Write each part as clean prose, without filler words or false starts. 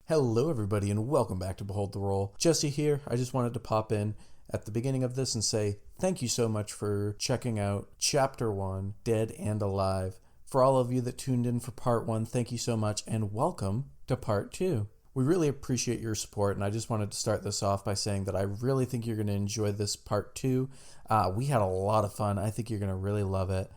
Hello, everybody, and welcome back to Behold the Roll. Jesse here. I just wanted to pop in at the beginning of this and say thank you so much for checking out Chapter 1, Dead and Alive. For all of you that tuned in for Part 1, thank you so much, and welcome to Part 2. We really appreciate your support, and I just wanted to start this off by saying that I really think you're going to enjoy this Part 2. We had a lot of fun. I think you're going to really love it.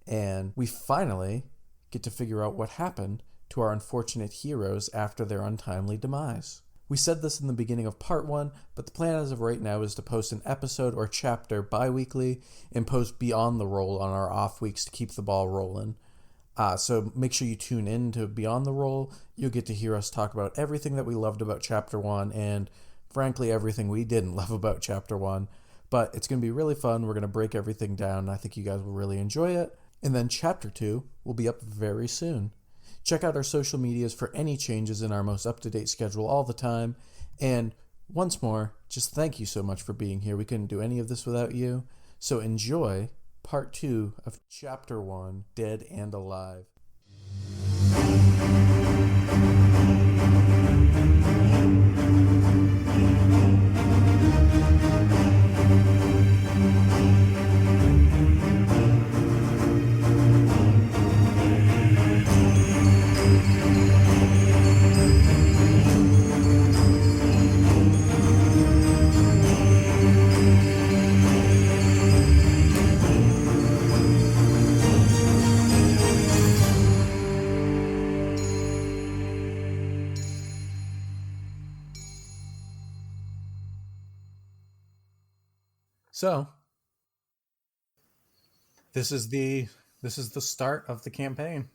And we finally get to figure out what happened to our unfortunate heroes after their untimely demise. We said this in the beginning of part 1, but the plan as of right now is to post an episode or chapter bi-weekly and post Beyond the Roll on our off weeks to keep the ball rolling. So make sure you tune in to Beyond the Roll. You'll get to hear us talk about everything that we loved about Chapter 1 and, frankly, everything we didn't love about Chapter 1. But it's going to be really fun. We're going to break everything down, and I think you guys will really enjoy it. And then Chapter 2 will be up very soon. Check out our social medias for any changes in our most up-to-date schedule all the time. And once more, just thank you so much for being here. We couldn't do any of this without you. So enjoy part 2 of Chapter 1, Dead and Alive. So, this is the start of the campaign.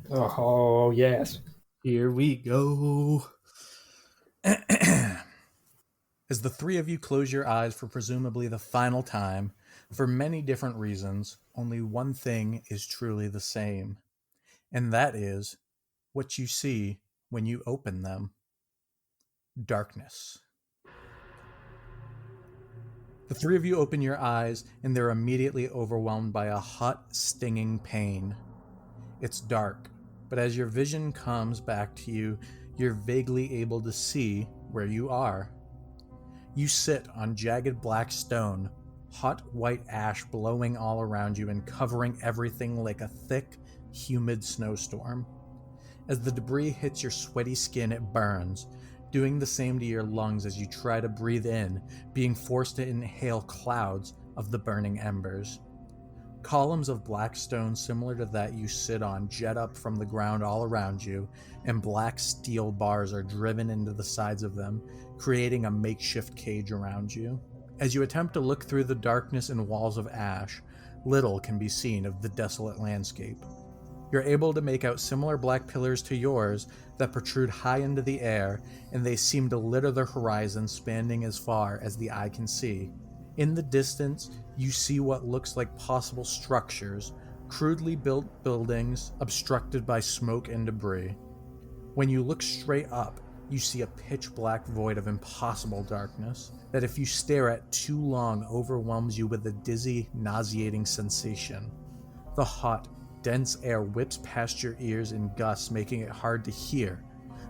Oh, yes. Here we go. As the three of you close your eyes for presumably the final time, for many different reasons, only one thing is truly the same, and that is what you see when you open them. Darkness. The three of you open your eyes, and they're immediately overwhelmed by a hot, stinging pain. It's dark, but as your vision comes back to you, you're vaguely able to see where you are. You sit on jagged black stone, hot white ash blowing all around you and covering everything like a thick, humid snowstorm. As the debris hits your sweaty skin, it burns, doing the same to your lungs as you try to breathe in, being forced to inhale clouds of the burning embers. Columns of black stone similar to that you sit on jet up from the ground all around you, and black steel bars are driven into the sides of them, creating a makeshift cage around you. As you attempt to look through the darkness and walls of ash, little can be seen of the desolate landscape. You're able to make out similar black pillars to yours that protrude high into the air, and they seem to litter the horizon, spanning as far as the eye can see. In the distance, you see what looks like possible structures, crudely built buildings obstructed by smoke and debris. When you look straight up, you see a pitch-black void of impossible darkness that, if you stare at too long, overwhelms you with a dizzy, nauseating sensation. The hot, dense air whips past your ears in gusts, making it hard to hear,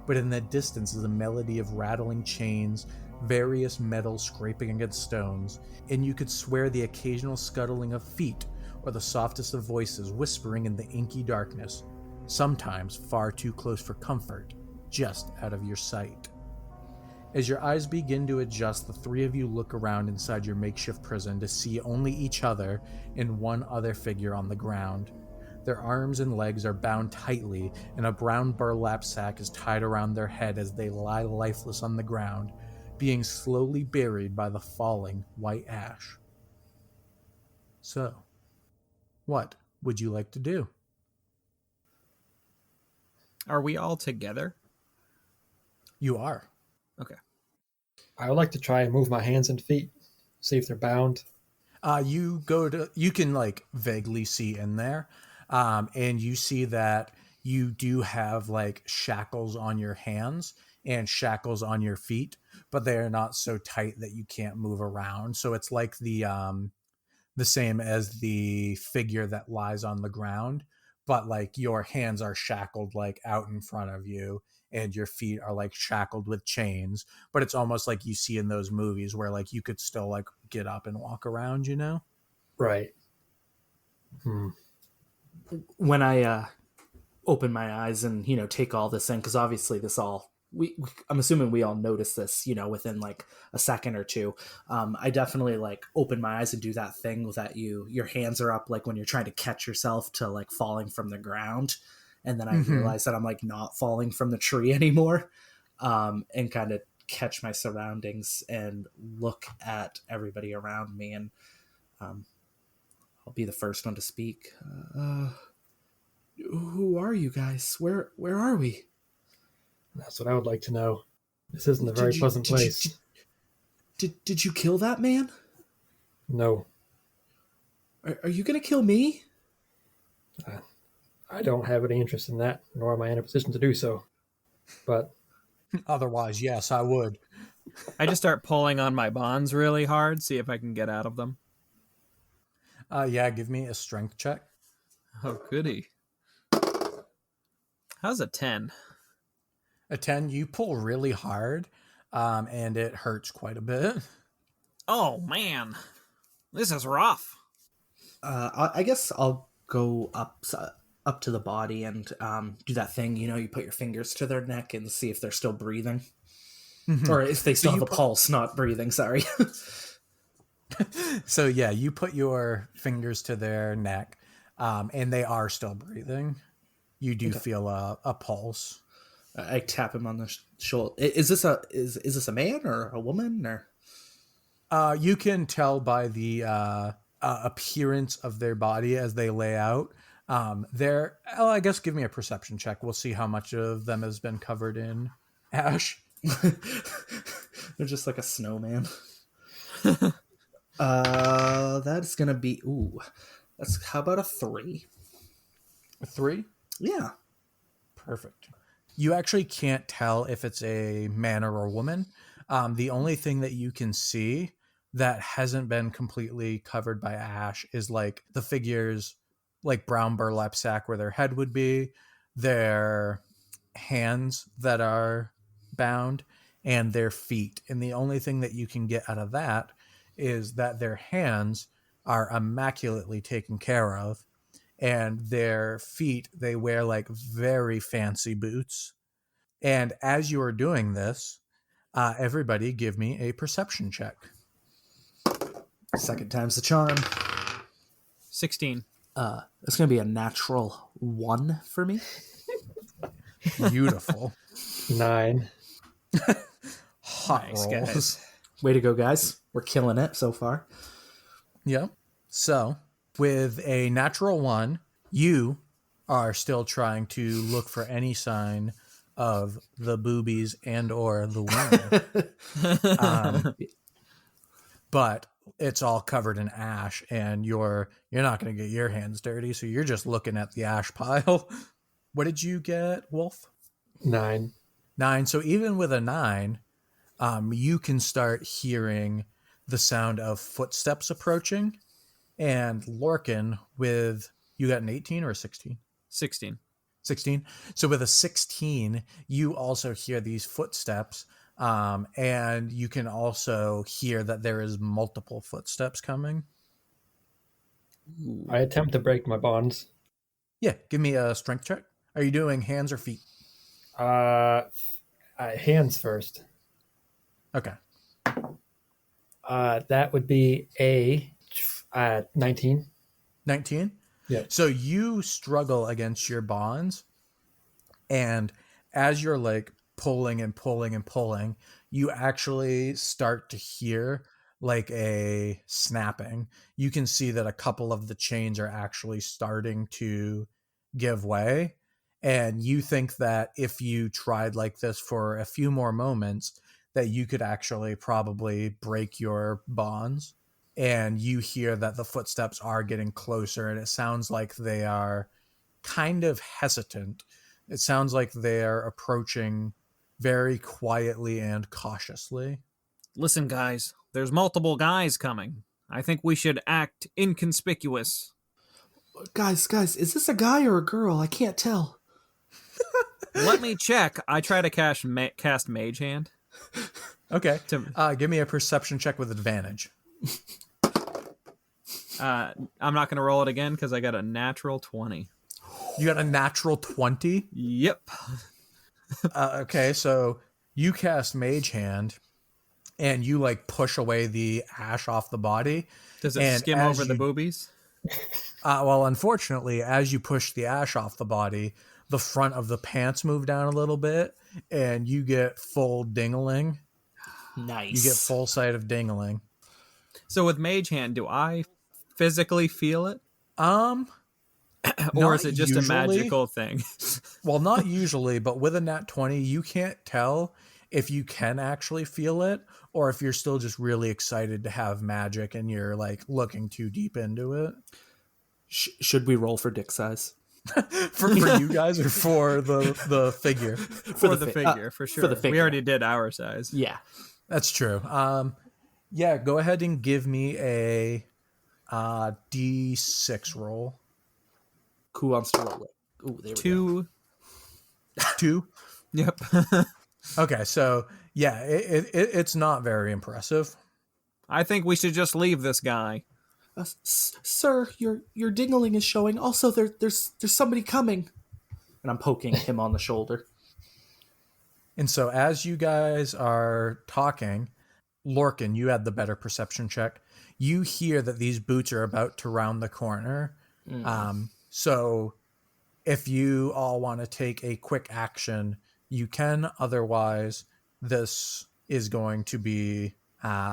but in the distance is a melody of rattling chains, various metals scraping against stones, and you could swear the occasional scuttling of feet or the softest of voices whispering in the inky darkness, sometimes far too close for comfort, just out of your sight. As your eyes begin to adjust, the three of you look around inside your makeshift prison to see only each other and one other figure on the ground. Their arms and legs are bound tightly, and a brown burlap sack is tied around their head as they lie lifeless on the ground, being slowly buried by the falling white ash. So, what would you like to do? Are we all together? You are. Okay. I would like to try and move my hands and feet, see if they're bound. You can vaguely see in there, and you see that you do have shackles on your hands and shackles on your feet, but they are not so tight that you can't move around. So it's like the same as the figure that lies on the ground, but your hands are shackled out in front of you, and your feet are like shackled with chains, but it's almost like you see in those movies where like you could still like get up and walk around, you know? Right. Hmm. When I open my eyes and take all this in, because obviously this all I'm assuming we all notice this within like a second or two. I definitely like open my eyes and do that thing that your hands are up like when you're trying to catch yourself to like falling from the ground, and then I realize that I'm like not falling from the tree anymore, and kind of catch my surroundings and look at everybody around me, and I'll be the first one to speak. Who are you guys? Where are we? That's what I would like to know. This isn't a very pleasant place. Did you kill that man? No. Are you gonna kill me? I don't have any interest in that, nor am I in a position to do so. But Otherwise, yes, I would. I just start pulling on my bonds really hard, see if I can get out of them. Yeah, give me a strength check. Oh, goody. How's a 10? A 10, you pull really hard, and it hurts quite a bit. Oh, man. This is rough. I guess I'll go up to the body and do that thing. You put your fingers to their neck and see if they're still breathing, or if they still have a pulse, not breathing. Sorry. So yeah, you put your fingers to their neck, and they are still breathing. You do feel a pulse. I tap him on the shoulder. Is this a man or a woman or? You can tell by the appearance of their body as they lay out. I guess give me a perception check. We'll see how much of them has been covered in ash. They're just like a snowman. That's gonna be how about a 3? A 3? Yeah. Perfect. You actually can't tell if it's a man or a woman. The only thing that you can see that hasn't been completely covered by ash is like the figures, like brown burlap sack where their head would be, their hands that are bound, and their feet. And the only thing that you can get out of that is that their hands are immaculately taken care of, and their feet, they wear like very fancy boots. And as you are doing this, everybody give me a perception check. Second time's the charm. 16. It's gonna be a natural 1 for me. Beautiful. 9. Hot Nice, rolls. guys. Way to go, guys. We're killing it so far. Yep. So with a natural 1, you are still trying to look for any sign of the boobies and or the women. But it's all covered in ash, and you're not going to get your hands dirty, so you're just looking at the ash pile. What did you get, Wolf? 9. 9. So even with a 9, you can start hearing the sound of footsteps approaching. And Lorcan, you got an 18 or a 16? 16. 16. So with a 16, you also hear these footsteps, and you can also hear that there is multiple footsteps coming. I attempt to break my bonds. Yeah, give me a strength check. Are you doing hands or feet? Hands first. Okay. That would be a 19. 19? Yeah. So you struggle against your bonds, and as you're like pulling and pulling and pulling, you actually start to hear like a snapping. You can see that a couple of the chains are actually starting to give way, and you think that if you tried like this for a few more moments, that you could actually probably break your bonds. And you hear that the footsteps are getting closer, and it sounds like they are kind of hesitant. It sounds like they're approaching very quietly and cautiously. Listen, guys, there's multiple guys coming. I think we should act inconspicuous. Guys, is this a guy or a girl? I can't tell. Let me check. I try to cast Mage Hand. Okay. To, Give me a perception check with advantage. I'm not going to roll it again because I got a natural 20. You got a natural 20? Yep. Okay, so you cast Mage Hand, and you like push away the ash off the body. Does it And skim as over the you- boobies? Well, unfortunately, as you push the ash off the body, the front of the pants move down a little bit, and you get full dingling. Nice. You get full sight of dingling. So with Mage Hand, do I physically feel it? Or Or is it just a magical thing? Well, not usually, but with a nat 20, you can't tell if you can actually feel it or if you're still just really excited to have magic and you're like looking too deep into it. Should we roll for dick size? For you guys or for the figure? For the figure, for sure. For the We figure. already did our size. Yeah. That's true. Yeah, go ahead and give me a D6 roll. Who wants to roll it? Ooh, there we go. 2. 2. Yep. Okay, so yeah, it's not very impressive. I think we should just leave this guy. Sir, your dingling is showing. Also, there's somebody coming. And I'm poking him on the shoulder. And so as you guys are talking, Lorcan, you had the better perception check. You hear that these boots are about to round the corner. So if you all want to take a quick action, you can. Otherwise, this is going to be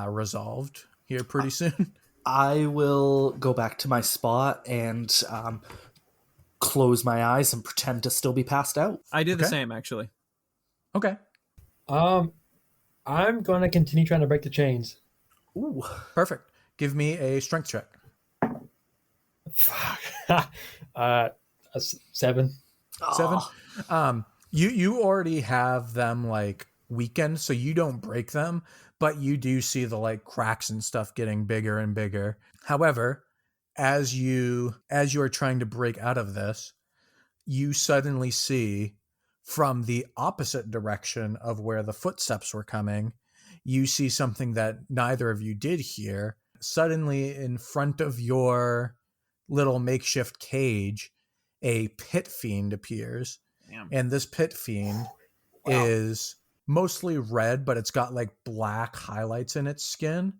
resolved here pretty soon. I will go back to my spot and close my eyes and pretend to still be passed out. I do the Okay. same, actually. Okay, I'm going to continue trying to break the chains. Ooh. perfect. Give me a strength check. Fuck. A 7. 7. Aw. You already have them like weakened, so you don't break them, but you do see the like cracks and stuff getting bigger and bigger. However, as you are trying to break out of this, you suddenly see from the opposite direction of where the footsteps were coming, you see something that neither of you did hear. Suddenly in front of your little makeshift cage, a pit fiend appears. Damn. And this pit fiend is mostly red, but it's got like black highlights in its skin.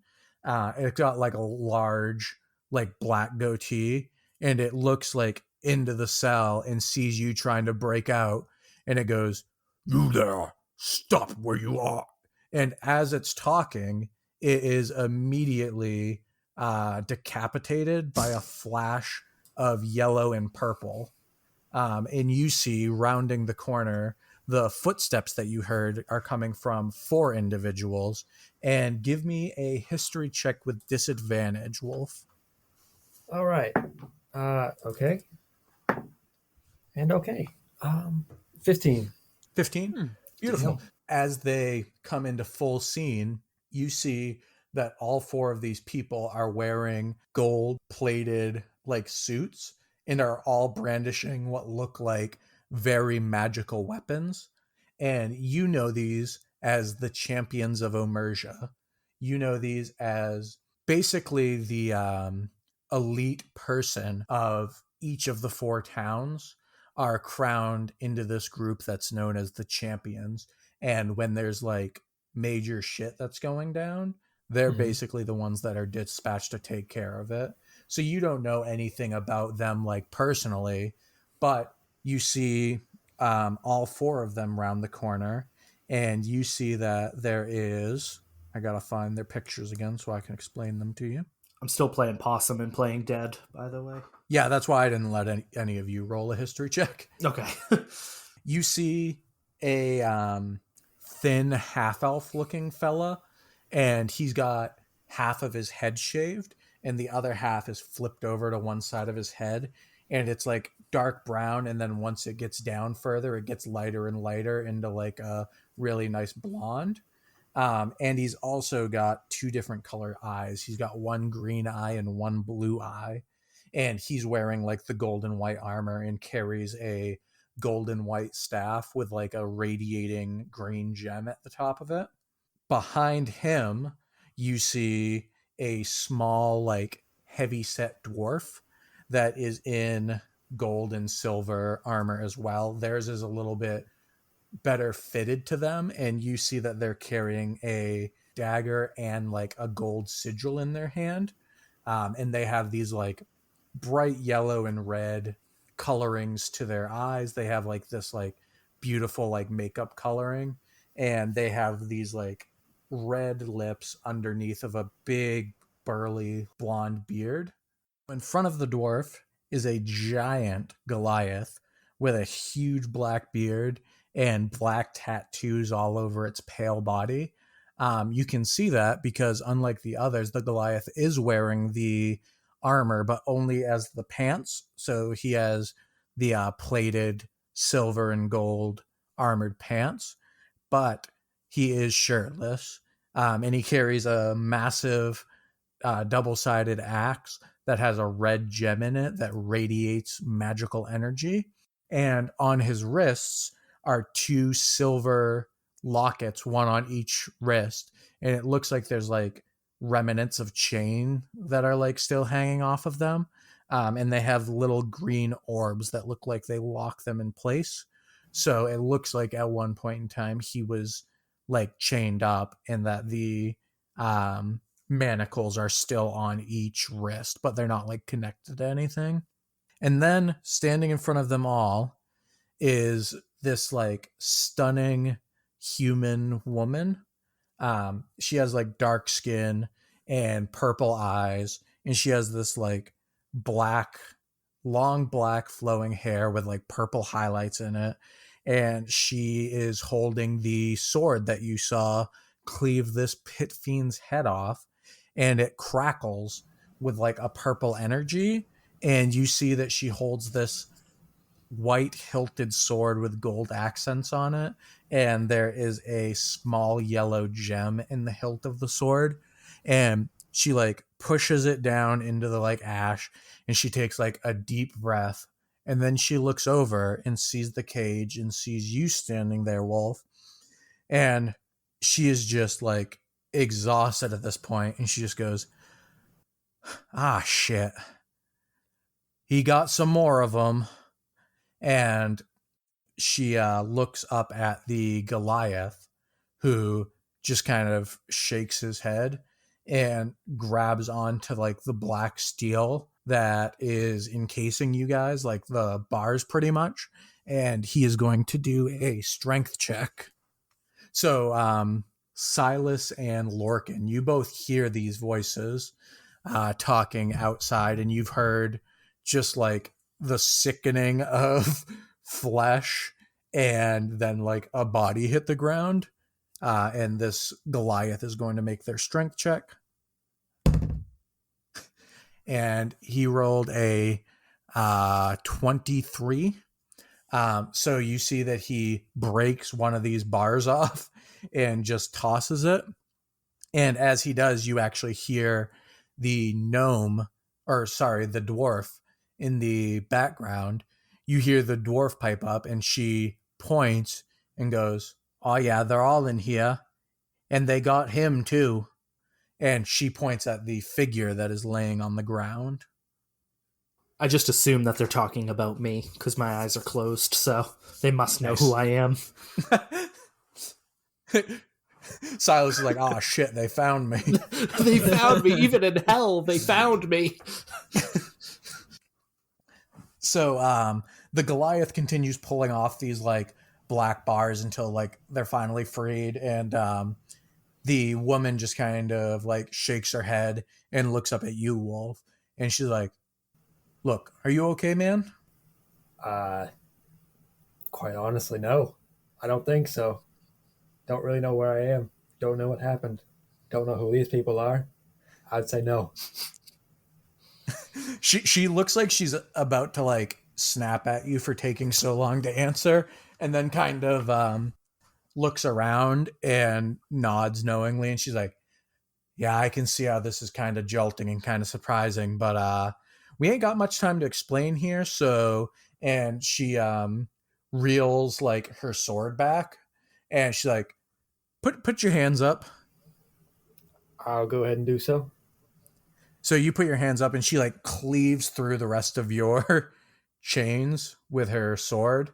It's got like a large, like black goatee, and it looks like into the cell and sees you trying to break out. And it goes, "You there, stop where you are." And as it's talking, it is immediately decapitated by a flash of yellow and purple. And you see, rounding the corner, the footsteps that you heard are coming from 4 individuals. And give me a history check with disadvantage, Wolf. All right. Okay. And okay. 15. 15? Beautiful. As they come into full scene, you see that all 4 of these people are wearing gold-plated like suits and are all brandishing what look like very magical weapons. And you know these as the champions of Omersia. You know these as basically the elite person of each of the 4 towns are crowned into this group that's known as the champions. And when there's like major shit that's going down, they're basically the ones that are dispatched to take care of it. So you don't know anything about them like personally, but you see all 4 of them round the corner, and you see that there is, I gotta find their pictures again so I can explain them to you. I'm still playing possum and playing dead, by the way. Yeah, that's why I didn't let any of you roll a history check. Okay. You see a thin half-elf looking fella, and he's got half of his head shaved and the other half is flipped over to one side of his head, and it's like dark brown, and then once it gets down further it gets lighter and lighter into like a really nice blonde. And he's also got 2 different color eyes. He's got one green eye and one blue eye, and he's wearing like the gold and white armor and carries a golden white staff with like a radiating green gem at the top of it. Behind him, you see a small, like, heavy set dwarf that is in gold and silver armor as well. Theirs is a little bit better fitted to them, and you see that they're carrying a dagger and like a gold sigil in their hand. And they have these like bright yellow and red colorings to their eyes. They have like this like beautiful like makeup coloring, and they have these like red lips underneath of a big burly blonde beard. In front of the dwarf is a giant Goliath with a huge black beard and black tattoos all over its pale body. You can see that because, unlike the others, the Goliath is wearing the armor, but only as the pants. So he has the plated silver and gold armored pants, but he is shirtless. And he carries a massive double-sided axe that has a red gem in it that radiates magical energy. And on his wrists are 2 silver lockets, one on each wrist. And it looks like there's like remnants of chain that are like still hanging off of them. And they have little green orbs that look like they lock them in place. So it looks like at one point in time he was like chained up, and that the manacles are still on each wrist, but they're not like connected to anything. And then standing in front of them all is this like stunning human woman. She has like dark skin and purple eyes, and she has this like long black flowing hair with like purple highlights in it. And she is holding the sword that you saw cleave this pit fiend's head off, and it crackles with like a purple energy. And you see that she holds this white hilted sword with gold accents on it, and there is a small yellow gem in the hilt of the sword. And she like pushes it down into the like ash, and she takes like a deep breath, and then she looks over and sees the cage and sees you standing there, Wolf. And she is just like exhausted at this point, and she just goes, "Ah, shit. He got some more of them." And she looks up at the Goliath, who just kind of shakes his head and grabs onto like the black steel that is encasing you guys, like the bars pretty much. And he is going to do a strength check. So Silas and Lorcan, you both hear these voices talking outside, and you've heard just like the sickening of flesh and then like a body hit the ground. And this Goliath is going to make their strength check. And he rolled a 23. So you see that he breaks one of these bars off and just tosses it. And as he does, you actually hear the dwarf in the background. You hear the dwarf pipe up, and she points and goes, "Oh yeah, they're all in here. And they got him too." And she points at the figure that is laying on the ground. I just assume that they're talking about me because my eyes are closed, so they must know who I am. Silas is like, "Oh shit, they found me." They found me. Even in hell, they found me. So the Goliath continues pulling off these like black bars until like they're finally freed. And the woman just kind of like shakes her head and looks up at you, Wolf. And she's like, "Look, are you okay, man?" Quite honestly, no. I don't think so. Don't really know where I am. Don't know what happened. Don't know who these people are. I'd say no. She looks like she's about to like snap at you for taking so long to answer, and then kind of looks around and nods knowingly, and she's like, "Yeah, I can see how this is kind of jolting and kind of surprising, but we ain't got much time to explain here." So, and she reels like her sword back, and she's like, put your hands up. I'll go ahead and do so. So you put your hands up, and she like cleaves through the rest of your chains with her sword,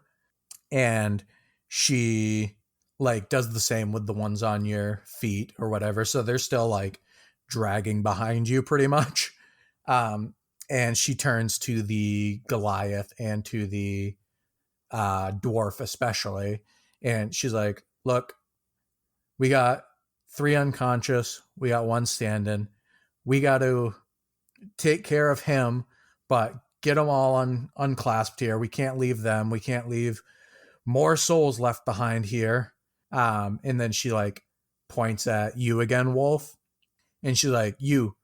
and she like does the same with the ones on your feet or whatever. So they're still like dragging behind you pretty much. And she turns to the Goliath and to the dwarf especially, and she's like, look, we got 3 unconscious, we got 1 standing, we got to take care of him, but get them all unclasped here. We can't leave them, we can't leave more souls left behind here. And then she like points at you again, Wolf, and she's like, you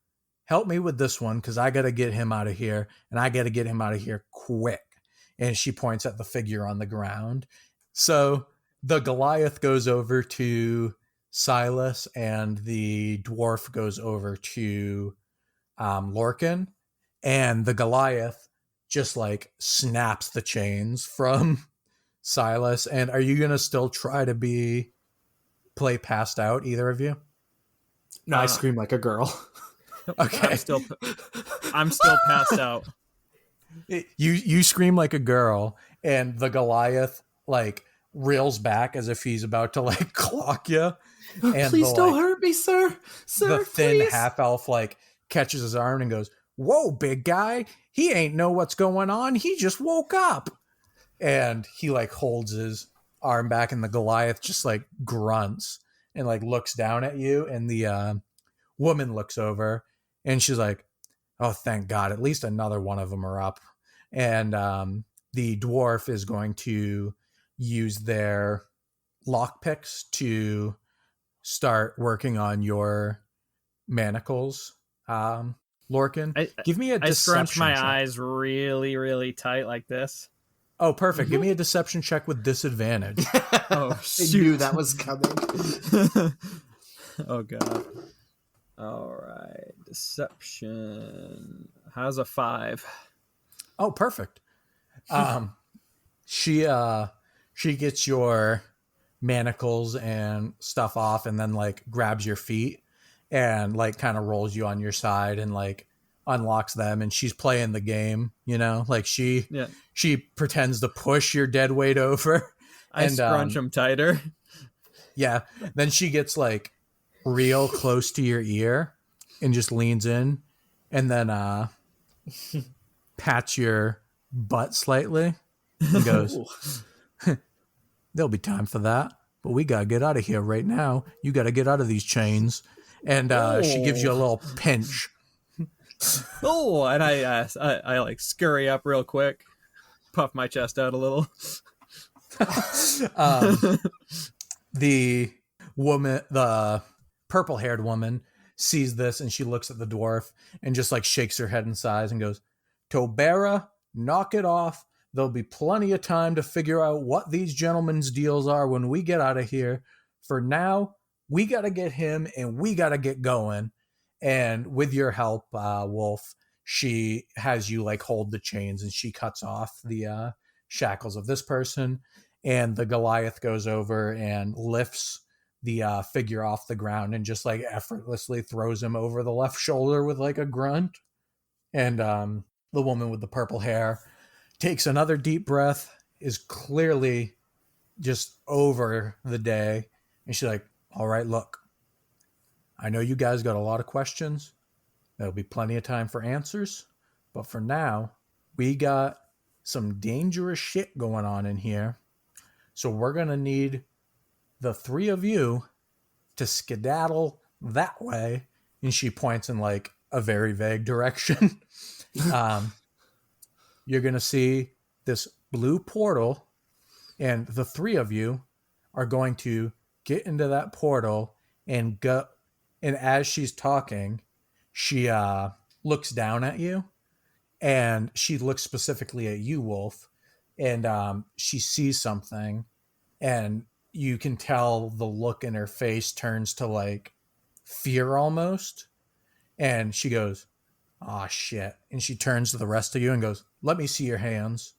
help me with this one, because I got to get him out of here, and I got to get him out of here quick. And she points at the figure on the ground. So the Goliath goes over to Silas, and the dwarf goes over to Lorcan. And the Goliath just like snaps the chains from Silas. And are you going to still try to play passed out, either of you? No, I scream like a girl. Okay. I'm still passed out. You scream like a girl, and the Goliath like reels back as if he's about to like clock you. And Please don't hurt me, sir. Sir, the thin please. half elf like catches his arm and goes, "Whoa, big guy! He ain't know what's going on. He just woke up." And he like holds his arm back, and the Goliath just like grunts and like looks down at you. And the woman looks over, and she's like, "Oh, thank God! At least another one of them are up." And the dwarf is going to use their lockpicks to start working on your manacles. Lorcan, give me a I deception scrunch my check. eyes really, really tight like this. Oh, perfect. Give me a deception check with disadvantage. Oh, I shoot. knew that was coming. Oh, God. All right. Deception. How's a 5? Oh, perfect. She gets your manacles and stuff off, and then like grabs your feet and like kind of rolls you on your side and like unlocks them, and she's playing the game, like she pretends to push your dead weight over. I scrunch them tighter. Yeah. Then she gets like real close to your ear and just leans in, and then pats your butt slightly and goes, "There'll be time for that, but we gotta get out of here right now. You gotta get out of these chains." And she gives you a little pinch. Oh, and I like scurry up real quick, puff my chest out a little. The woman, the purple-haired woman, sees this, and she looks at the dwarf and just like shakes her head in sighs and goes, "Tobera, knock it off. There'll be plenty of time to figure out what these gentlemen's deals are when we get out of here. For now, we got to get him, and we got to get going." And with your help, Wolf, she has you like hold the chains, and she cuts off the shackles of this person. And the Goliath goes over and lifts the figure off the ground and just like effortlessly throws him over the left shoulder with like a grunt. And the woman with the purple hair takes another deep breath, is clearly just over the day. And she's like, "All right, look, I know you guys got a lot of questions. There'll be plenty of time for answers. But for now, we got some dangerous shit going on in here. So we're going to need the 3 of you to skedaddle that way." And she points in like a very vague direction. You're going to see this blue portal, and the 3 of you are going to get into that portal and go. And as she's talking, she looks down at you, and she looks specifically at you, Wolf, and she sees something, and you can tell the look in her face turns to like fear almost. And she goes, "Aw, shit." And she turns to the rest of you and goes, "Let me see your hands."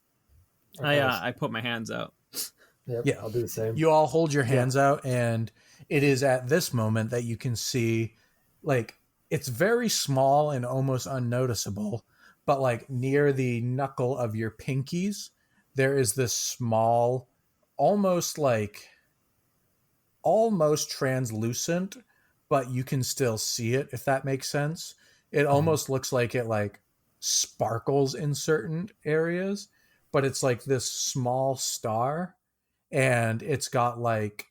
I put my hands out. Yep, Yeah. I'll do the same. You all hold your hands out, and it is at this moment that you can see, like, it's very small and almost unnoticeable, but like near the knuckle of your pinkies, there is this small, almost like, almost translucent, but you can still see it, if that makes sense. It almost looks like it like sparkles in certain areas, but it's like this small star, and it's got like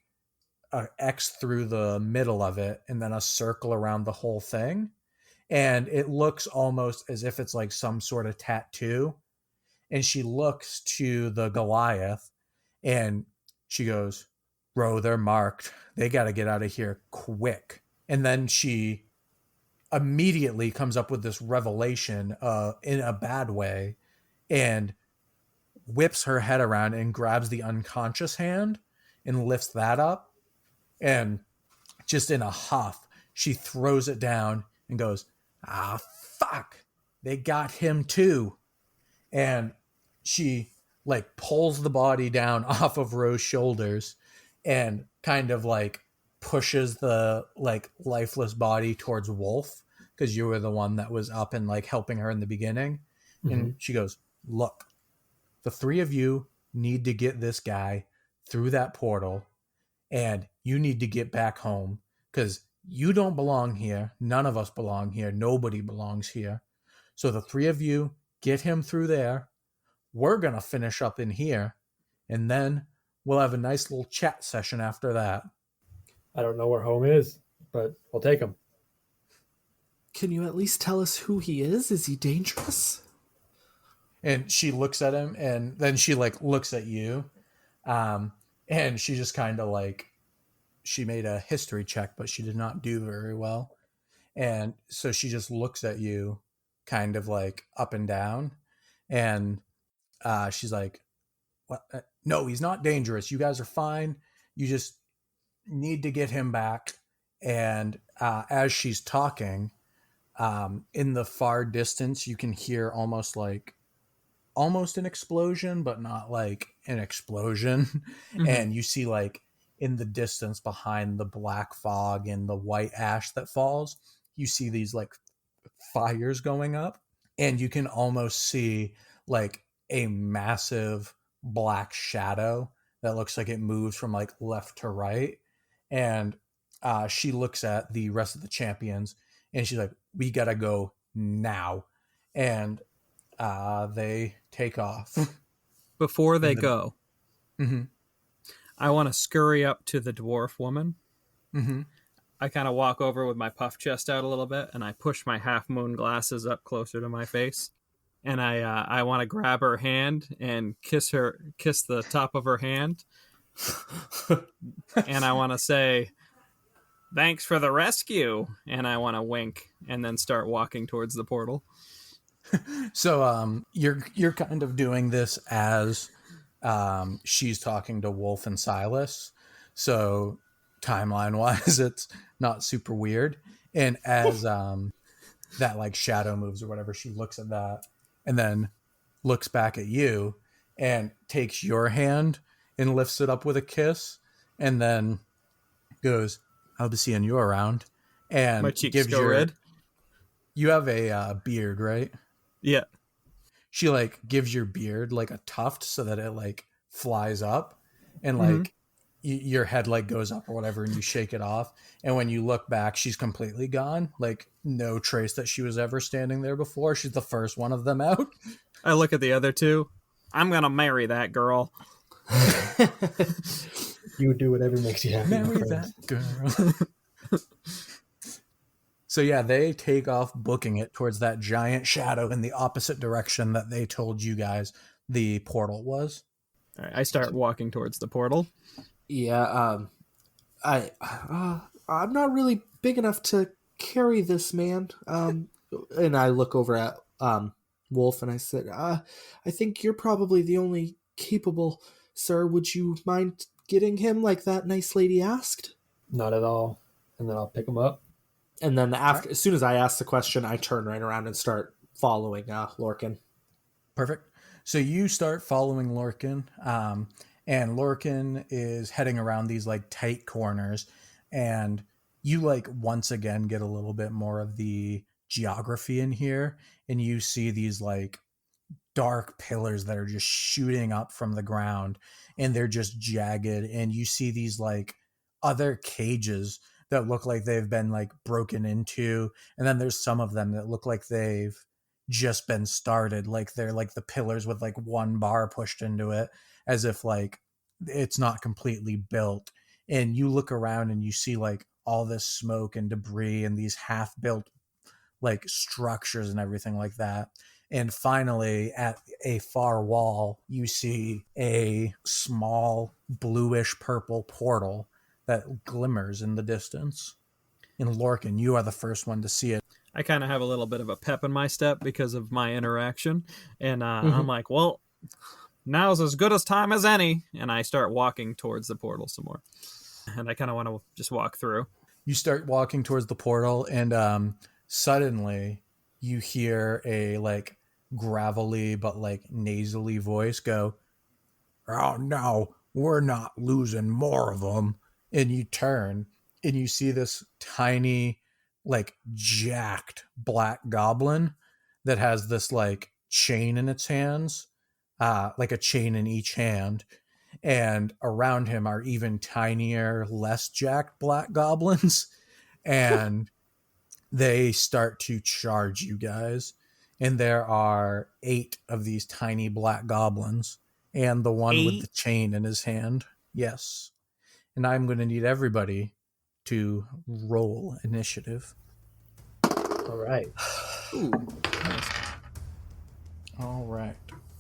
a X through the middle of it and then a circle around the whole thing. And it looks almost as if it's like some sort of tattoo. And she looks to the Goliath and she goes, "Bro, they're marked. They got to get out of here quick." And then she immediately comes up with this revelation in a bad way and whips her head around and grabs the unconscious hand and lifts that up. And just in a huff, she throws it down and goes, "Ah, fuck. They got him too." And she like pulls the body down off of Rose's shoulders and kind of like pushes the like lifeless body towards Wolf, because you were the one that was up and like helping her in the beginning. And she goes, "Look, the three of you need to get this guy through that portal, and you need to get back home because you don't belong here. None of us belong here. Nobody belongs here. So the three of you get him through there. We're going to finish up in here, and then we'll have a nice little chat session after that." I don't know where home is, but we'll take him. Can you at least tell us who he is? Is he dangerous? And she looks at him, and then she like looks at you. And she just kind of like, she made a history check, but she did not do very well. And so she just looks at you kind of like up and down. And she's like, "What? No, he's not dangerous. You guys are fine. You just need to get him back." And as she's talking, in the far distance, you can hear almost an explosion, but not like an explosion. Mhm. And you see like in the distance behind the black fog and the white ash that falls, you see these like fires going up, and you can almost see like a massive black shadow that looks like it moves from like left to right. And she looks at the rest of the champions and she's like, "We gotta go now." And they take off. Before they And the- go, Mm-hmm. I want to scurry up to the dwarf woman. Mm-hmm. I kind of walk over with my puff chest out a little bit, and I push my half moon glasses up closer to my face. And I want to grab her hand and kiss the top of her hand. And I want to say, "Thanks for the rescue." And I want to wink and then start walking towards the portal. So you're kind of doing this as she's talking to Wolf and Silas. So timeline wise, it's not super weird. And as that like shadow moves or whatever, she looks at that and then looks back at you and takes your hand and lifts it up with a kiss, and then goes, "I'll be seeing you around." And My cheeks gives go your, red. You have a beard, right? Yeah. She like gives your beard like a tuft so that it like flies up, and like your head like goes up or whatever, and you shake it off. And when you look back, she's completely gone. Like no trace that she was ever standing there before. She's the first one of them out. I look at the other two. I'm going to marry that girl. You would do whatever makes you happy. my Marry friend. that girl. So yeah, they take off booking it towards that giant shadow in the opposite direction that they told you guys the portal was. All right, I start walking towards the portal. Yeah, I'm not really big enough to carry this, man. And I look over at Wolf and I said, "I think you're probably the only capable, sir. Would you mind getting him like that nice lady asked?" Not at all. And then I'll pick him up. And then as soon as I ask the question, I turn right around and start following Lorcan. Perfect. So you start following Lorcan, And Lorcan is heading around these like tight corners, and you like once again get a little bit more of the geography in here, and you see these like dark pillars that are just shooting up from the ground, and they're just jagged, and you see these like other cages that look like they've been like broken into, and then there's some of them that look like they've just been started, like they're like the pillars with like one bar pushed into it, as if like it's not completely built. And you look around and you see like all this smoke and debris and these half built like structures and everything like that. And finally, at a far wall, you see a small bluish purple portal that glimmers in the distance. And Lorcan, you are the first one to see it. I kind of have a little bit of a pep in my step because of my interaction. And I'm like, well, now's as good as time as any. And I start walking towards the portal some more. And I kind of want to just walk through. You start walking towards the portal, and suddenly you hear a like gravelly but like nasally voice go, "Oh no, we're not losing more of them." And you turn and you see this tiny, like jacked black goblin that has this like chain in its hands, like a chain in each hand. And around him are even tinier, less jacked black goblins. And they start to charge you guys. And there are 8 of these tiny black goblins, and the one 8? with the chain in his hand. Yes. And I'm going to need everybody to roll initiative. All right. Ooh, nice. All right.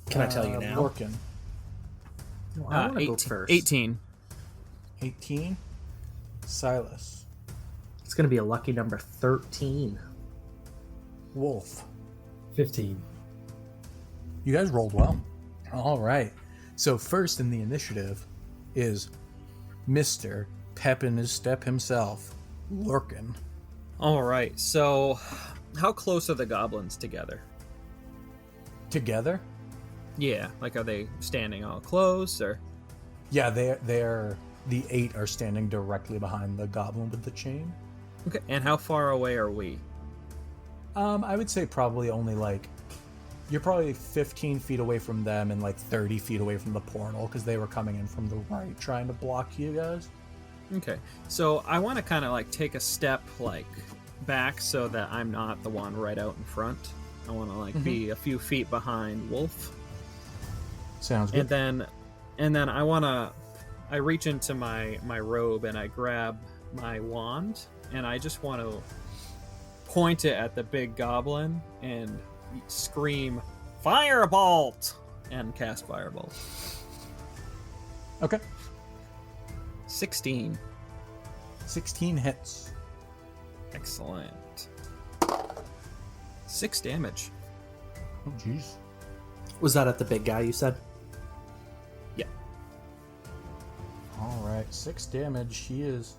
Can I tell you now? Lorcan, I want to go 18. first. 18. 18. Silas. It's going to be a lucky number 13. Wolf. 15. You guys rolled well. All right. So first in the initiative is Mr. Pep in his step himself, Lorcan. All right. So how close are the goblins together? Together? Yeah. Like, are they standing all close or? Yeah, they're the 8 are standing directly behind the goblin with the chain. Okay. And how far away are we? I would say probably only like you're probably 15 feet away from them and like 30 feet away from the portal, because they were coming in from the right trying to block you guys. Okay. So I want to kind of like take a step like back so that I'm not the one right out in front. I want to like be a few feet behind Wolf. Sounds good. And then I reach into my robe and I grab my wand and I just want to point it at the big goblin and scream Firebolt and cast Firebolt. Okay. 16. 16 hits. Excellent. 6 damage. Oh jeez. Was that at the big guy you said? Yeah. All right, 6 damage. He's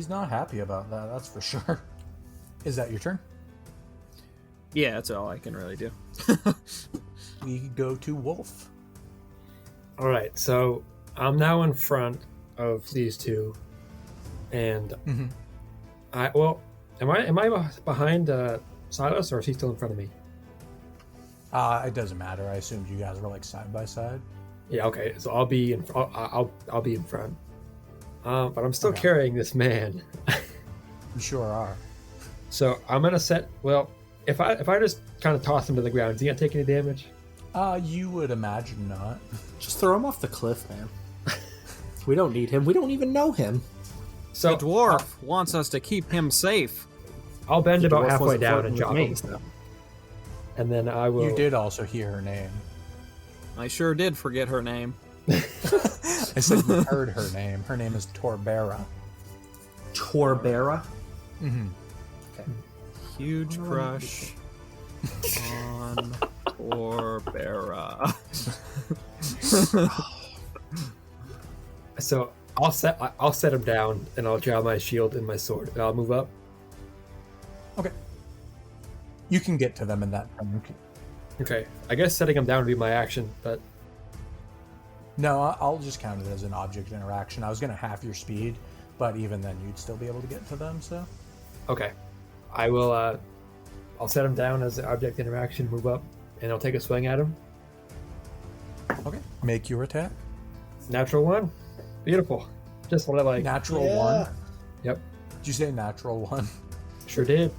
not happy about that, that's for sure. Is that your turn? Yeah, that's all I can really do. We go to Wolf. All right. So I'm now in front of these two, and Mhm. am I behind Silas, or is he still in front of me? It doesn't matter. I assumed you guys were like side by side. Yeah. Okay. So I'll be in. I'll be in front. But I'm still Okay. carrying this man. You sure are. So I'm gonna set. Well, if I just kind of toss him to the ground, is he gonna take any damage? You would imagine not. Just throw him off the cliff, man. We don't need him. We don't even know him. So The dwarf wants us to keep him safe. I'll bend The about dwarf halfway wasn't down flirting and with drop me, him, so. and then I will. You did also hear her name. I sure did forget her name. I said you heard her name. Her name is Torbera. Torbera? Mm-hmm. Okay. Huge crush on Orbera. So I'll set him down, and I'll draw my shield and my sword, and I'll move up. Okay. You can get to them in that turn. Okay, I guess setting him down would be my action, but No, I'll just count it as an object interaction. I was going to half your speed, but even then you'd still be able to get to them, so. Okay. I will, I'll set him down as the object interaction, move up, and I'll take a swing at him. Okay. Make your attack. Natural 1. Beautiful. Just what I like. Natural Yeah. 1. Yep. Did you say natural 1? Sure did.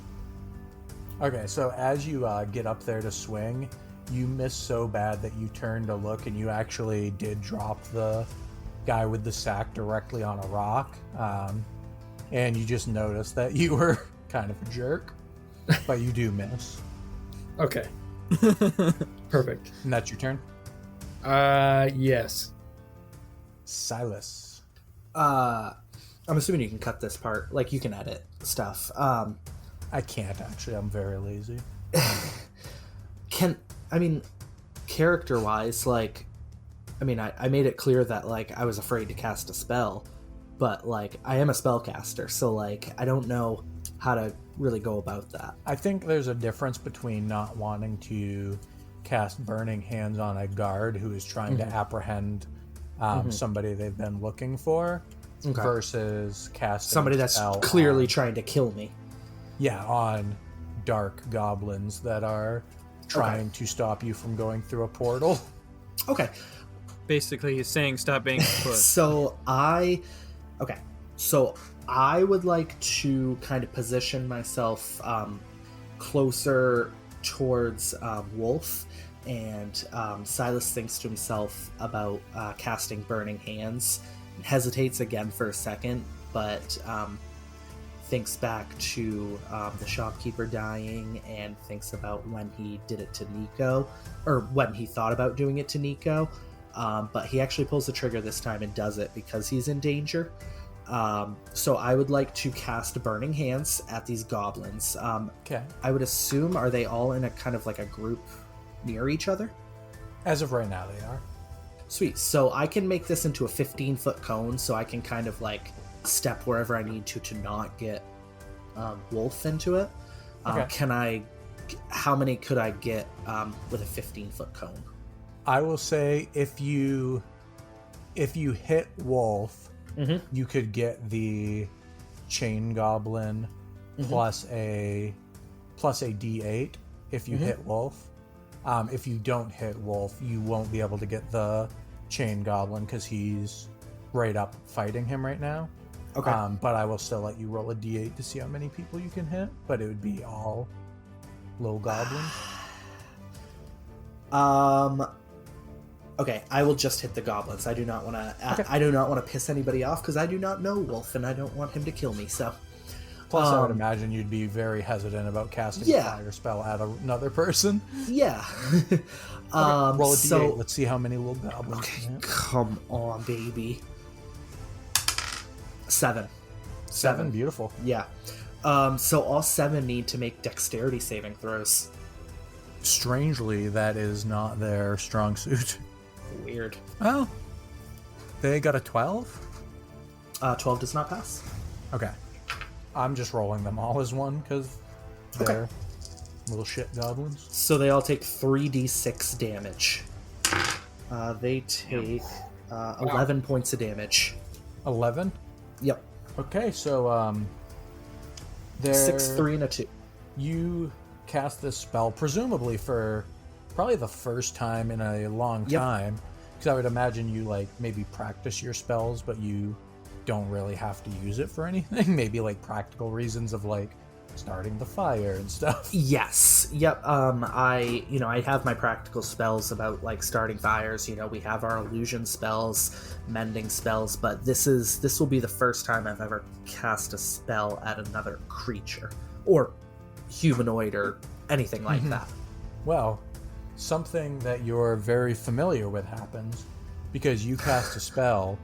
Okay, so as you get up there to swing, you miss so bad that you turn to look and you actually did drop the guy with the sack directly on a rock. And you just notice that you were kind of a jerk, but you do miss. Okay. Perfect. And that's your turn. Yes. Silas. I'm assuming you can cut this part. Like, you can edit stuff. I can't actually. I'm very lazy. Character-wise, like, I made it clear that, like, I was afraid to cast a spell, but, like, I am a spellcaster, so, like, I don't know how to really go about that. I think there's a difference between not wanting to cast Burning Hands on a guard who is trying to apprehend somebody they've been looking for Okay. versus casting Somebody a that's spell clearly on, trying to kill me. on dark goblins that are trying to stop you from going through a portal. Okay, Basically, he's saying stop being a puss. so I would like to kind of position myself closer towards Wolf, and Silas thinks to himself about casting Burning Hands, hesitates again for a second, but thinks back to the shopkeeper dying and thinks about when he did it to Nico, or when he thought about doing it to Nico. But he actually pulls the trigger this time and does it because he's in danger. So I would like to cast Burning Hands at these goblins. Okay. I would assume, are they all in a kind of like a group near each other? As of right now, they are. Sweet. So I can make this into a 15-foot cone, so I can kind of like step wherever I need to not get Wolf into it. Okay. How many could I get with a 15-foot cone? I will say if you hit Wolf, you could get the chain goblin plus a D8 if you hit Wolf. If you don't hit Wolf, you won't be able to get the chain goblin because he's right up fighting him right now. Okay. But I will still let you roll a D8 to see how many people you can hit, but it would be all low goblins. Okay, I will just hit the goblins. I do not want to. I do not want to piss anybody off because I do not know Wolf, and I don't want him to kill me. So, Plus, I would imagine you'd be very hesitant about casting a fire spell at another person. yeah. Roll a D8. So, Let's see how many little goblins. okay, you hit. come on, baby. 7. 7. Beautiful. Yeah. So all 7 need to make dexterity saving throws. Strangely, that is not their strong suit. Weird. Oh, they got a 12. 12 does not pass. Okay, I'm just rolling them all as one because they're little shit goblins. So they all take 3d6 damage. They take 11 points of damage. 11. Yep. Okay, so they're 6, 3, and a 2. You cast this spell presumably for probably the first time in a long Yep. time, because I would imagine you like maybe practice your spells, but you don't really have to use it for anything. Maybe like practical reasons of like starting the fire and stuff. Yes. Yep. I have my practical spells about like starting fires. We have our illusion spells, mending spells, but this will be the first time I've ever cast a spell at another creature or humanoid or anything like that. Well, something that you're very familiar with happens because you cast a spell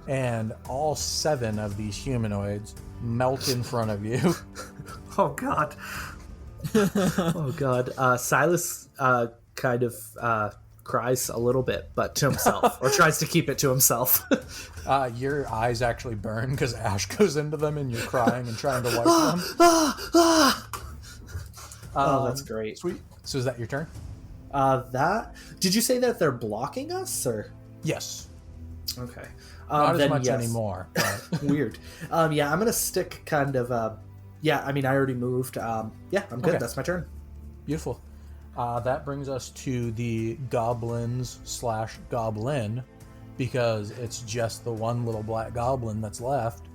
and all 7 of these humanoids melt in front of you. Oh god. Oh god. Silas kind of cries a little bit, but to himself, or tries to keep it to himself. Your eyes actually burn because ash goes into them and you're crying and trying to wipe them. Oh, that's great. Sweet. So is that your turn? Did you say that they're blocking us, or? Yes. Okay. Not as then much yes. anymore. But Weird. Yeah, I'm gonna stick kind of. Yeah, I mean, I already moved. Yeah, I'm good. Okay. That's my turn. beautiful. That brings us to the goblins/goblin, because it's just the one little black goblin that's left.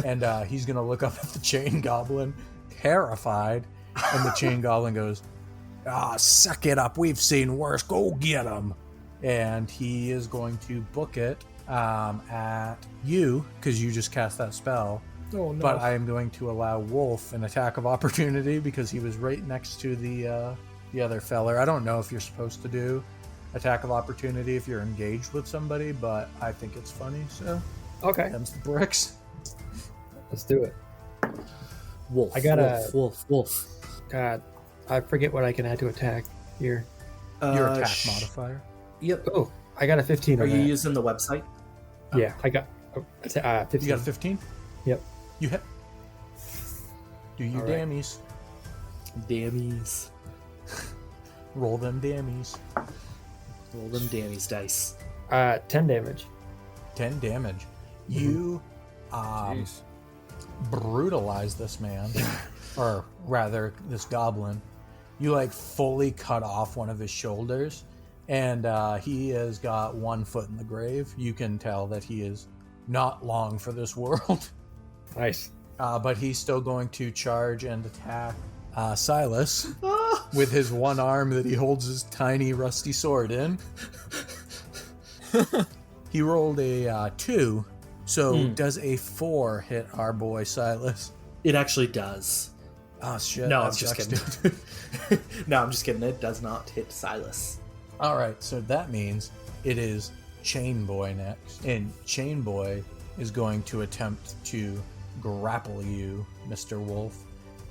And he's going to look up at the chain goblin, terrified. And the chain goblin goes, suck it up. We've seen worse. Go get him. And he is going to book it at you, because you just cast that spell. Oh, no. But I am going to allow Wolf an attack of opportunity because he was right next to the other feller. I don't know if you're supposed to do attack of opportunity if you're engaged with somebody, but I think it's funny, so Okay, them's the bricks. let's do it. Wolf. I got a- wolf. God, I forget what I can add to attack here. Your attack modifier. Yep. Oh, I got a 15 Are on you that. using the website? Yeah, I got 15. You got a 15? Yep. You hit. Do your All right. dammies. Dammies. Roll them dammies. Roll them dammies dice. 10 damage. 10 damage. You Jeez. brutalize this man, or rather this goblin. You like fully cut off one of his shoulders, and he has got 1 foot in the grave. You can tell that he is not long for this world. Nice. But he's still going to charge and attack Silas with his one arm that he holds his tiny rusty sword in. He rolled a 2, so does a 4 hit our boy Silas? It actually does. Oh shit! No, that I'm just sucks, kidding. dude. No, I'm just kidding. It does not hit Silas. All right, so that means it is Chain Boy next, and Chain Boy is going to attempt to grapple you, Mr. Wolf,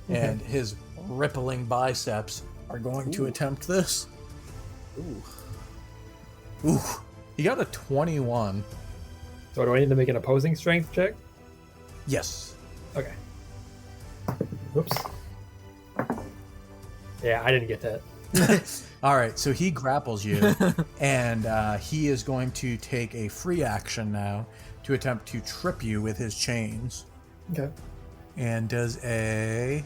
and his rippling biceps are going to attempt this. Ooh, he got a 21. So do I need to make an opposing strength check? Yes. Okay. Whoops. Yeah, I didn't get that. All right, so he grapples you, and he is going to take a free action now to attempt to trip you with his chains. Okay. And does a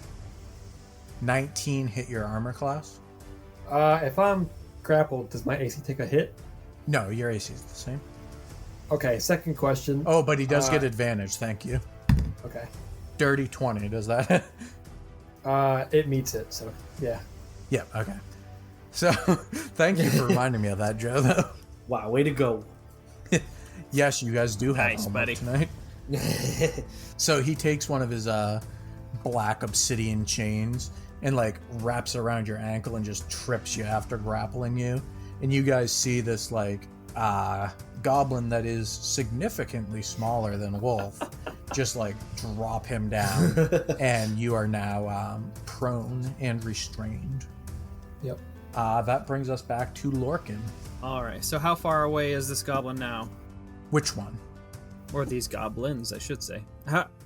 19 hit your armor class? If I'm grappled, does my AC take a hit? No, your AC is the same. Okay, second question. Oh, but he does Uh, get advantage, thank you. Okay. Dirty 20, does that? It meets it, so yeah. Yeah, okay. So, thank you for reminding me of that, Joe, though. Wow, way to go. Yes, you guys do have Nice, homework buddy. tonight. So he takes one of his black obsidian chains and like wraps around your ankle and just trips you after grappling you. And you guys see this like goblin that is significantly smaller than Wolf just like drop him down, and you are now prone and restrained. Yep. That brings us back to Lorcan. All right. So how far away is this goblin now? Which one? Or these goblins, I should say.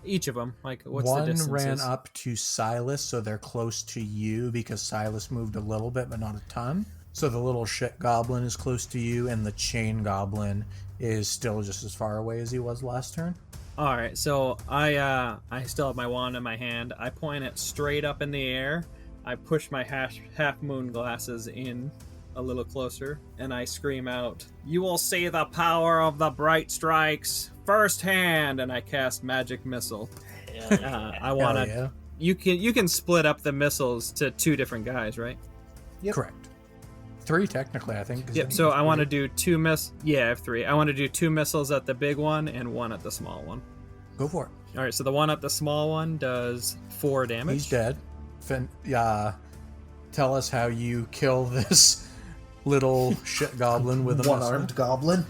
Each of them. Like, what's One the distance? ran up to Silas, so they're close to you because Silas moved a little bit, but not a ton. So the little shit goblin is close to you, and the chain goblin is still just as far away as he was last turn. All right. So I still have my wand in my hand. I point it straight up in the air. I push my half moon glasses in a little closer, and I scream out, "You will see the power of the bright strikes firsthand!" And I cast magic missile. I want Hell to. yeah. You can split up the missiles to 2 different guys, right? Yep. Correct. 3 technically, I think. 'cause Yep. then So it's I want to 3. do 2 Yeah, I have 3. I want to do 2 missiles at the big one and 1 at the small one. Go for it. All right. So the one at the small one does 4 damage. He's dead. Tell us how you kill this little shit goblin with a One-armed goblin.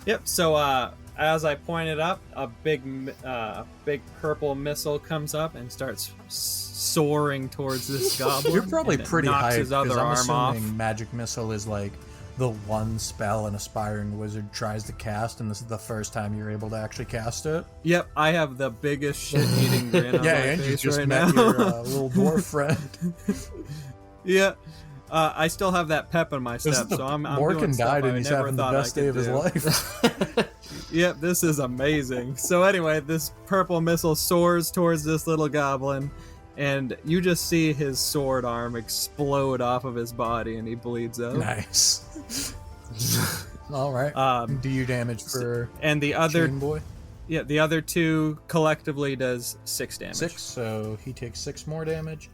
Yep. So as I point it up, a big purple missile comes up and starts soaring towards this goblin. You're probably and it pretty knocks hyped his because other I'm arm assuming off. magic missile is like the one spell an aspiring wizard tries to cast, and this is the first time you're able to actually cast it. Yep. I have the biggest shit-eating grin on Yeah, my and you face just right met now. your little dwarf friend. Yeah. I still have that pep in my This is step, the- so I'm doing Morgan stuff died I and he's never having the thought I best day could of his do. life. Yep, this is amazing. So anyway, this purple missile soars towards this little goblin, and you just see his sword arm explode off of his body, and he bleeds out. Nice. All right. Do you damage for And the other, Chain Boy? yeah, the other two collectively does 6 damage. 6, so he takes 6 more damage.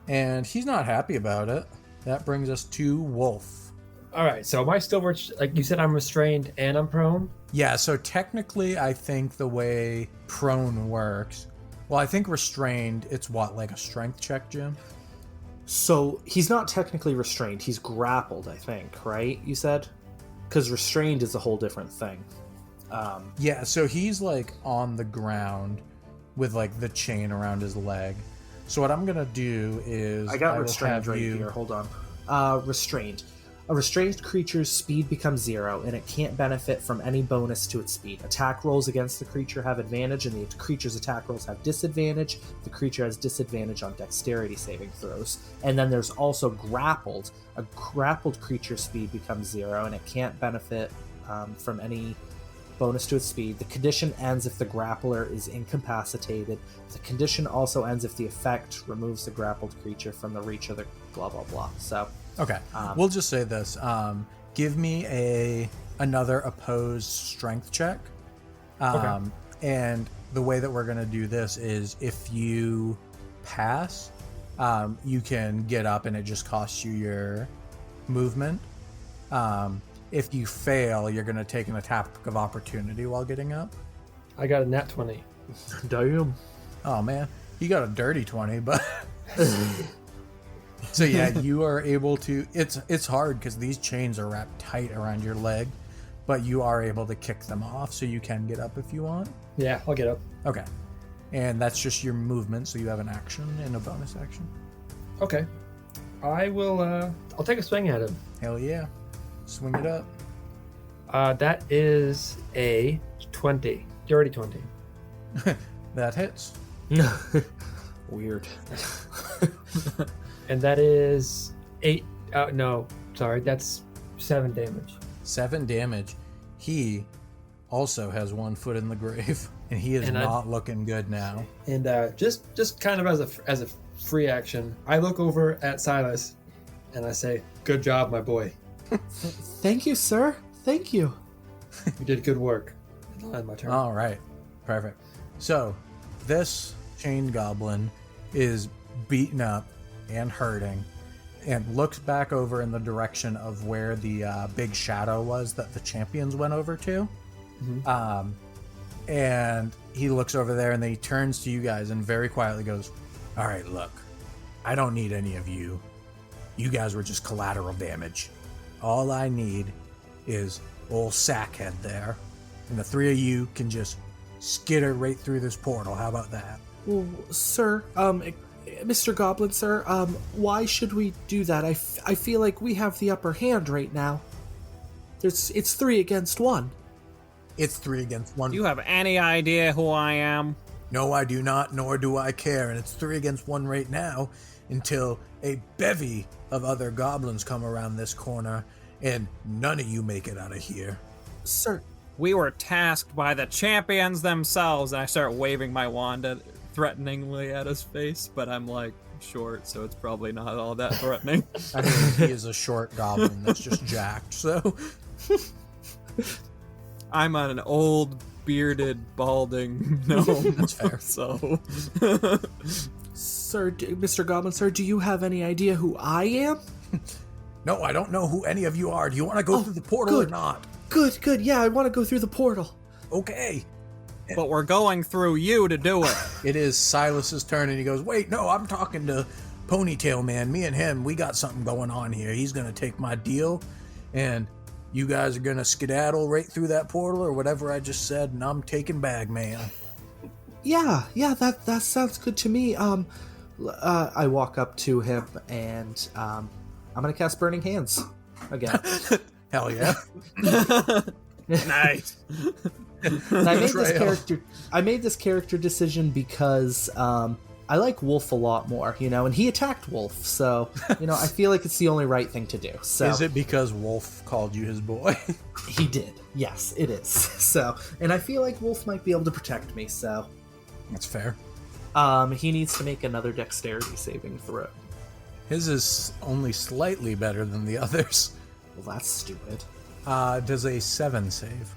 And he's not happy about it. That brings us to Wolf. All right, so am I still like you said? I'm restrained and I'm prone. Yeah, so technically, I think the way prone works, well, I think restrained, it's what, like a strength check, Jim? So he's not technically restrained. He's grappled, I think, right? You said? Because restrained is a whole different thing. Yeah, so he's like on the ground with like the chain around his leg. So what I'm gonna do is I got will restrained have right you... here. Hold on. Restrained. A restrained creature's speed becomes 0, and it can't benefit from any bonus to its speed. Attack rolls against the creature have advantage, and the creature's attack rolls have disadvantage. The creature has disadvantage on dexterity saving throws. And then there's also grappled. A grappled creature's speed becomes 0, and it can't benefit from any bonus to its speed. The condition ends if the grappler is incapacitated. The condition also ends if the effect removes the grappled creature from the reach of the blah blah blah. So Okay, we'll just say this. Give me another opposed strength check. Okay. And the way that we're going to do this is if you pass, you can get up and it just costs you your movement. If you fail, you're going to take an attack of opportunity while getting up. I got a nat 20. damn. Oh, man. You got a dirty 20, but... So yeah, you are able to. It's hard because these chains are wrapped tight around your leg, but you are able to kick them off, so you can get up if you want. Yeah, I'll get up. Okay, and that's just your movement, so you have an action and a bonus action. Okay, I will. I'll take a swing at him. Hell yeah, swing it up. That is a 20. Dirty 20. That hits. Weird. And that is 8. No, sorry, that's 7 damage. 7 damage. He also has 1 foot in the grave, and he is And not looking good now. And just kind of as a free action, I look over at Silas, and I say, "Good job, my boy. Thank you, sir. Thank you. You did good work." And I'll end my turn. All right, perfect. So this chain goblin is beaten up and hurting, and looks back over in the direction of where the big shadow was that the champions went over to. And he looks over there, and then he turns to you guys and very quietly goes, "All right, look, I don't need any of you. You guys were just collateral damage. All I need is old Sackhead there, and the 3 of you can just skitter right through this portal. How about that?" Well, sir, Mr. Goblin, sir, why should we do that? I feel like we have the upper hand right now. It's 3 against 1. It's 3 against 1. Do you have any idea who I am? No, I do not, nor do I care, and it's 3 against 1 right now until a bevy of other goblins come around this corner, and none of you make it out of here. Sir, We were tasked by the champions themselves, and I start waving my wand threateningly at his face, but I'm like short, so it's probably not all that threatening. I mean, he is a short goblin that's just jacked, so... I'm an old, bearded, balding gnome. That's fair. So, sir, Mr. Goblin, sir, do you have any idea who I am? No, I don't know who any of you are. Do you want to go through the portal or not? Good, yeah, I want to go through the portal. Okay. but we're going through you to do it. It is Silas's turn, and he goes, "Wait, no, I'm talking to Ponytail Man. Me and him, we got something going on here. He's going to take my deal, and you guys are going to skedaddle right through that portal or whatever I just said, and I'm taking Bagman." Yeah, that sounds good to me. I walk up to him and I'm gonna cast Burning Hands again. Hell yeah. Nice. And I made this character decision because I like Wolf a lot more, and he attacked Wolf, so, I feel like it's the only right thing to do. So Is it because Wolf called you his boy? he did. Yes, it is. So, and I feel like Wolf might be able to protect me, so. That's fair. He needs to make another dexterity saving throw. His is only slightly better than the others. Well, that's stupid. Does a 7 save?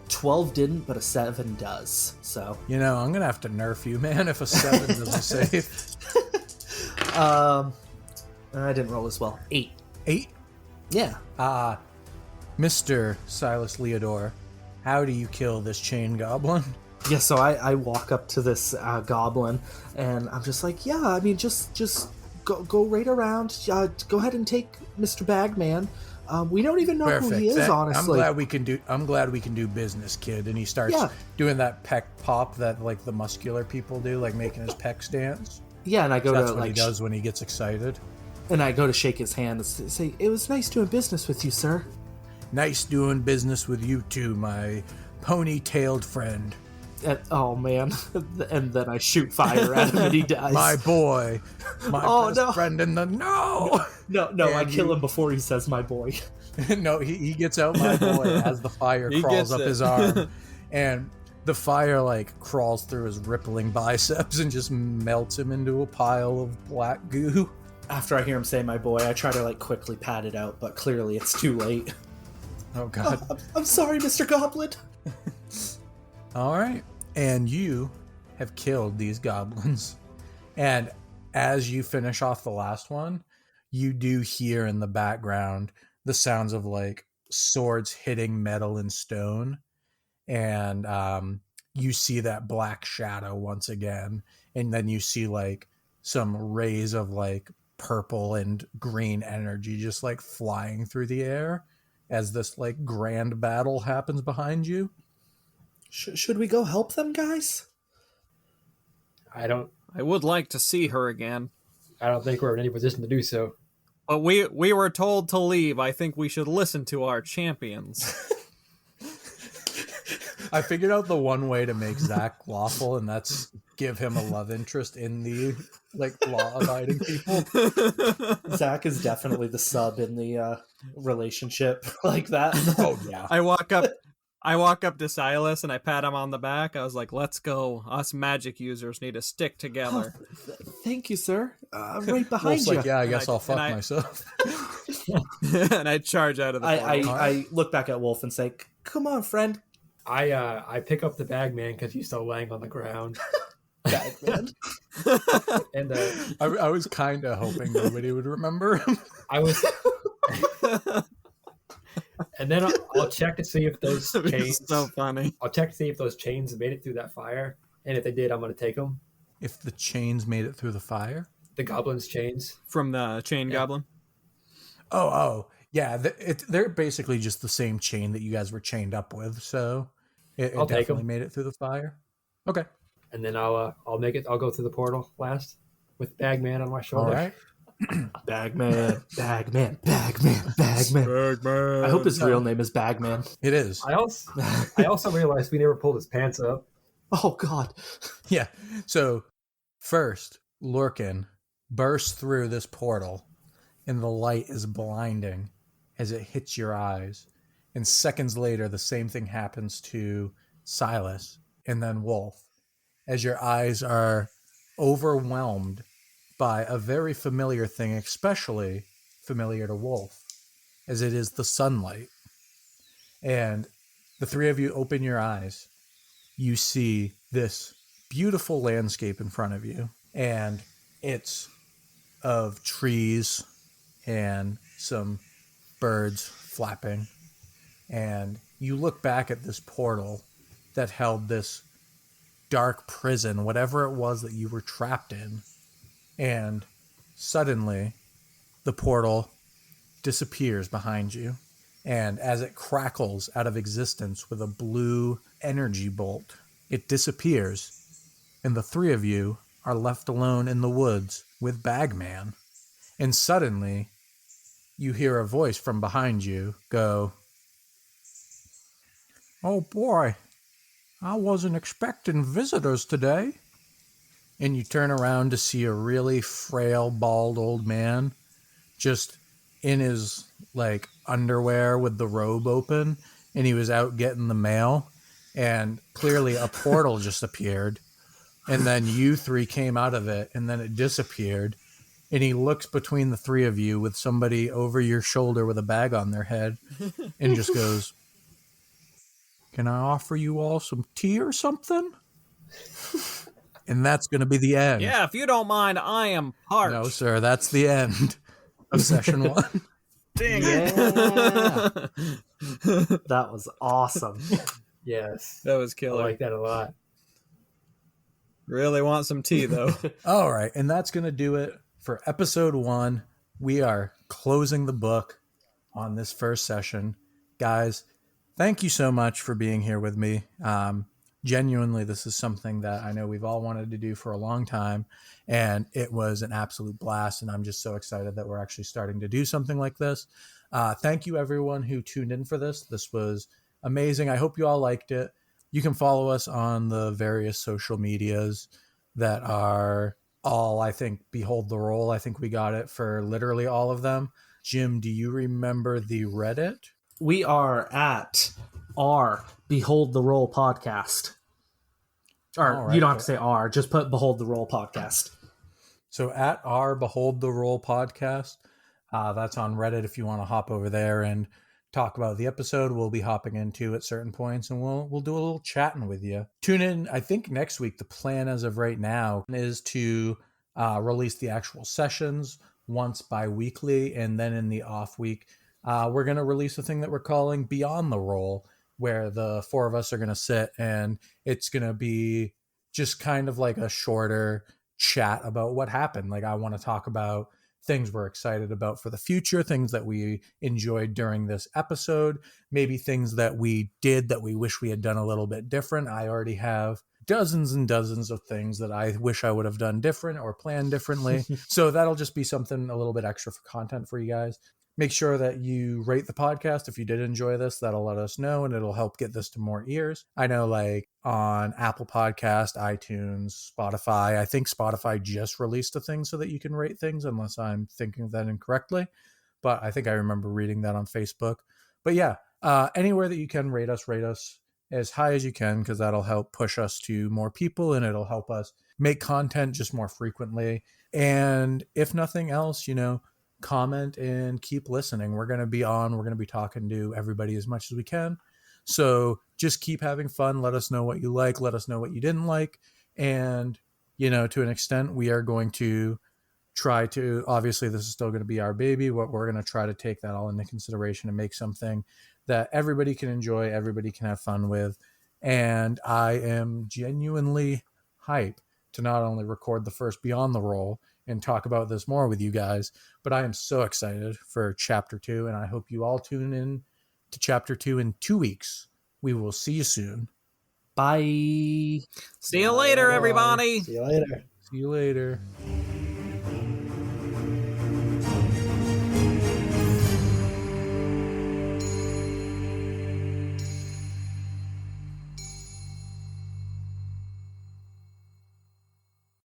12 didn't, but a 7 does, so. I'm gonna have to nerf you, man, if a 7 doesn't save. I didn't roll as well. 8. 8? Yeah. Mr. Silas Leodore, how do you kill this chain goblin? Yeah, so I walk up to this goblin, and I'm just like, yeah, I mean, just go right around. Go ahead and take Mr. Bagman. We don't even know who he is, honestly. I'm glad we can do business, kid. And he starts doing that pec pop that like the muscular people do, like making his pecs dance. Yeah, and I go That's to what he does when he gets excited. And I go to shake his hand and say, "It was nice doing business with you, sir." Nice doing business with you too, my pony-tailed friend. And, oh man! And then I shoot fire at him, and he dies. My boy, my best friend in the No, I kill him before he says "my boy." No, he gets out "my boy" as the fire crawls up his arm, and the fire like crawls through his rippling biceps and just melts him into a pile of black goo. After I hear him say "my boy," I try to like quickly pat it out, but clearly it's too late. Oh god! I'm sorry, Mr. Goblin. All right, and you have killed these goblins, and as you finish off the last one, you do hear in the background the sounds of like swords hitting metal and stone, and you see that black shadow once again, and then you see like some rays of like purple and green energy just like flying through the air as this like grand battle happens behind you. Should we go help them, guys? I would like to see her again. I don't think we're in any position to do so. But we were told to leave. I think we should listen to our champions. I figured out the one way to make Zach lawful, and that's give him a love interest in the like law-abiding people. Zach is definitely the sub in the relationship like that. Oh yeah. I walk up to Silas and I pat him on the back. I was like, "Let's go. Us magic users need to stick together." Oh, thank you, sir. Right behind you. Like, yeah, I guess I'll fuck myself. And I charge out of the portal. I look back at Wolf and say, "Come on, friend." I pick up the Bagman because he's still laying on the ground. Bagman. And I was kind of hoping nobody would remember him. I was. And then I'll check to see if those chains. So funny. I'll check to see if those chains made it through that fire, and if they did, I'm going to take them. If the chains made it through the fire, The goblin's chains. From the chain goblin. Oh, yeah. They're basically just the same chain that you guys were chained up with, so it I'll take definitely 'em. made it through the fire. Okay. And then I'll make it. I'll go through the portal last with Bagman on my shoulder. All right. Bagman. Bagman. I hope his real name is Bagman. It is. I also realized we never pulled his pants up. Oh God. Yeah. So first, Lurkin bursts through this portal, and the light is blinding as it hits your eyes. And seconds later, the same thing happens to Silas and then Wolf, as your eyes are overwhelmed by a very familiar thing, especially familiar to Wolf, as it is the sunlight. And the three of you open your eyes. You see this beautiful landscape in front of you, and it's of trees and some birds flapping. And you look back at this portal that held this dark prison, whatever it was that you were trapped in. And suddenly, the portal disappears behind you. And as it crackles out of existence with a blue energy bolt, it disappears. And the three of you are left alone in the woods with Bagman. And suddenly, you hear a voice from behind you go, "Oh boy, I wasn't expecting visitors today." and you turn around to see a really frail, bald old man just in his like underwear with the robe open, and he was out getting the mail, and clearly a portal just appeared, and then you three came out of it, and then it disappeared, and he looks between the three of you with somebody over your shoulder with a bag on their head and just goes, "Can I offer you all some tea or something?" And that's going to be the end. Yeah, if you don't mind, I am parched. No, sir, that's the end of session 1. Dang Yeah. it. That was awesome. Yes. That was I killer. like that a lot. Really want some tea, though. All right, and that's going to do it for episode 1. We are closing the book on this first session. Guys, thank you so much for being here with me. Genuinely, this is something that I know we've all wanted to do for a long time, and it was an absolute blast, and I'm just so excited that we're actually starting to do something like this. Thank you, everyone who tuned in for this. This was amazing. I hope you all liked it. You can follow us on the various social medias that are all, I think, Behold the Roll. I think we got it for literally all of them. Jim, do you remember the Reddit? We are at our Behold the Roll podcast. Or All right. you don't have to say R, just put Behold the Roll podcast. So at our Behold the Roll podcast, that's on Reddit if you want to hop over there and talk about the episode. We'll be hopping into at certain points, and we'll do a little chatting with you. Tune in. I think next week, the plan as of right now is to release the actual sessions once bi-weekly, and then in the off week, we're going to release a thing that we're calling Beyond the Roll, where the 4 of us are going to sit, and it's going to be just kind of like a shorter chat about what happened. Like, I want to talk about things we're excited about for the future, things that we enjoyed during this episode, maybe things that we did that we wish we had done a little bit different. I already have dozens and dozens of things that I wish I would have done different or planned differently. So that'll just be something a little bit extra for content for you guys. Make sure that you rate the podcast. If you did enjoy this, that'll let us know, and it'll help get this to more ears. I know, like on Apple Podcast, iTunes, Spotify, I think Spotify just released a thing so that you can rate things, unless I'm thinking of that incorrectly. But I think I remember reading that on Facebook. But yeah, anywhere that you can rate us as high as you can, because that'll help push us to more people, and it'll help us make content just more frequently. And if nothing else, comment and keep listening. We're going to be talking to everybody as much as we can. So just keep having fun. Let us know what you like. Let us know what you didn't like. And, to an extent, we are going to try to, obviously this is still going to be our baby. What we're going to try to take that all into consideration and make something that everybody can enjoy, everybody can have fun with. And I am genuinely hyped to not only record the first Beyond the Roll and talk about this more with you guys, but I am so excited for chapter 2, and I hope you all tune in to chapter 2 in 2 weeks. We will see you soon. Bye. See you later, Bye. everybody. See you later. See you later.